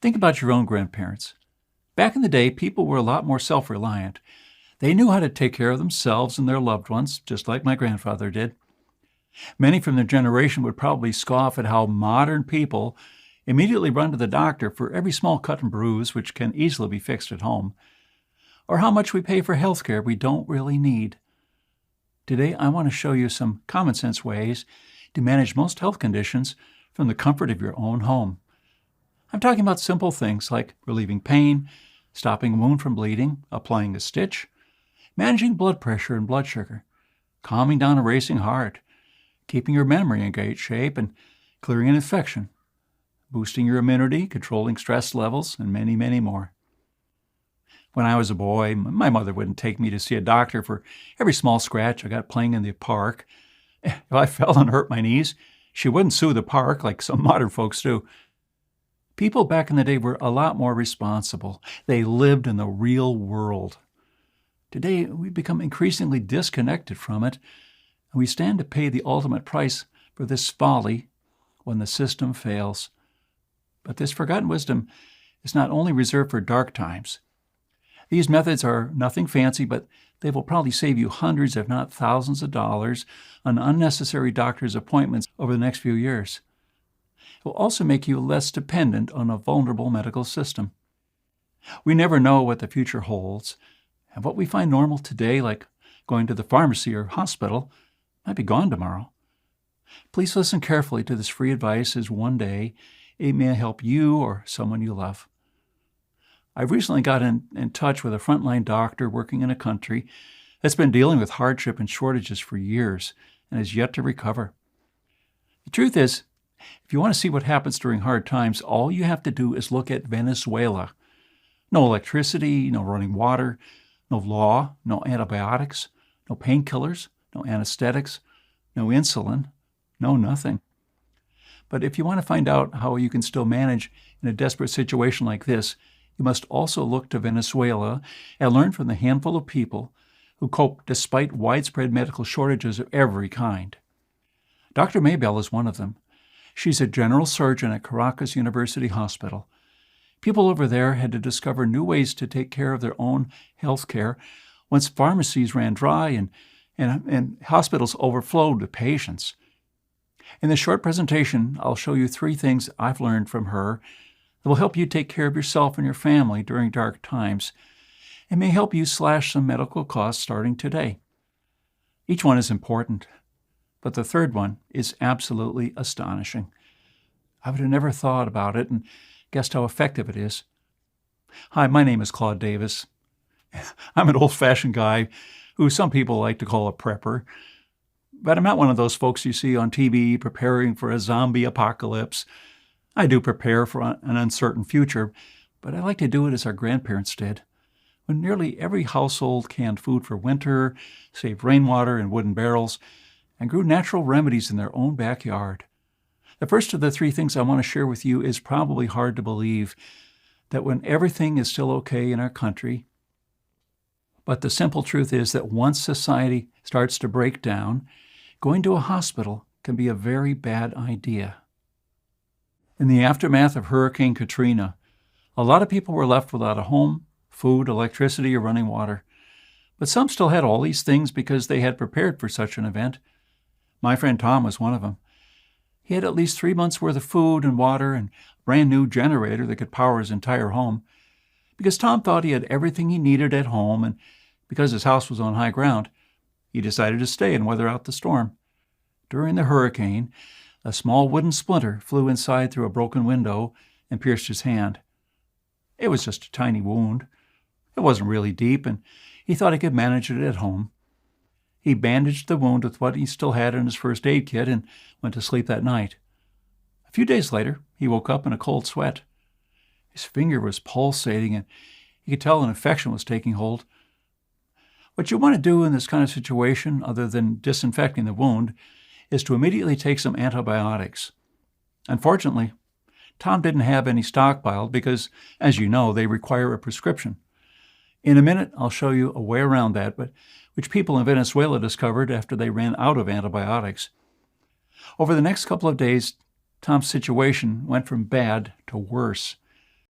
Think about your own grandparents. Back in the day, people were a lot more self-reliant. They knew how to take care of themselves and their loved ones, just like my grandfather did. Many from their generation would probably scoff at how modern people immediately run to the doctor for every small cut and bruise, which can easily be fixed at home, or how much we pay for health care we don't really need. Today, I want to show you some common sense ways to manage most health conditions from the comfort of your own home. I'm talking about simple things like relieving pain, stopping a wound from bleeding, applying a stitch, managing blood pressure and blood sugar, calming down a racing heart, keeping your memory in great shape, and clearing an infection, boosting your immunity, controlling stress levels, and many, many more. When I was a boy, my mother wouldn't take me to see a doctor for every small scratch I got playing in the park. If I fell and hurt my knees, she wouldn't sue the park like some modern folks do. People back in the day were a lot more responsible. They lived in the real world. Today, we've become increasingly disconnected from it, and we stand to pay the ultimate price for this folly when the system fails. But this forgotten wisdom is not only reserved for dark times. These methods are nothing fancy, but they will probably save you hundreds, if not thousands of dollars on unnecessary doctor's appointments over the next few years. It will also make you less dependent on a vulnerable medical system. We never know what the future holds, and what we find normal today, like going to the pharmacy or hospital, might be gone tomorrow. Please listen carefully to this free advice, as one day it may help you or someone you love. I've recently got in touch with a frontline doctor working in a country that's been dealing with hardship and shortages for years and has yet to recover. The truth is, if you want to see what happens during hard times, all you have to do is look at Venezuela. No electricity, no running water, no law, no antibiotics, no painkillers, no anesthetics, no insulin, no nothing. But if you want to find out how you can still manage in a desperate situation like this, you must also look to Venezuela and learn from the handful of people who cope despite widespread medical shortages of every kind. Dr. Maybell is one of them. She's a general surgeon at Caracas University Hospital. People over there had to discover new ways to take care of their own health care once pharmacies ran dry and hospitals overflowed with patients. In this short presentation, I'll show you 3 things I've learned from her that will help you take care of yourself and your family during dark times and may help you slash some medical costs starting today. Each one is important, but the third one is absolutely astonishing. I would have never thought about it and guessed how effective it is. Hi, my name is Claude Davis. I'm an old-fashioned guy who some people like to call a prepper, but I'm not one of those folks you see on TV preparing for a zombie apocalypse. I do prepare for an uncertain future, but I like to do it as our grandparents did, when nearly every household canned food for winter, saved rainwater in wooden barrels, and grew natural remedies in their own backyard. The first of the 3 things I want to share with you is probably hard to believe, that when everything is still okay in our country, but the simple truth is that once society starts to break down, going to a hospital can be a very bad idea. In the aftermath of Hurricane Katrina, a lot of people were left without a home, food, electricity, or running water. But some still had all these things because they had prepared for such an event. My friend Tom was one of them. He had at least 3 months' worth of food and water and a brand new generator that could power his entire home. Because Tom thought he had everything he needed at home, and because his house was on high ground, he decided to stay and weather out the storm. During the hurricane, a small wooden splinter flew inside through a broken window and pierced his hand. It was just a tiny wound. It wasn't really deep, and he thought he could manage it at home. He bandaged the wound with what he still had in his first aid kit and went to sleep that night. A few days later, he woke up in a cold sweat. His finger was pulsating, and he could tell an infection was taking hold. What you want to do in this kind of situation, other than disinfecting the wound, is to immediately take some antibiotics. Unfortunately, Tom didn't have any stockpiled because, as you know, they require a prescription. In a minute, I'll show you a way around that, but which people in Venezuela discovered after they ran out of antibiotics. Over the next couple of days, Tom's situation went from bad to worse.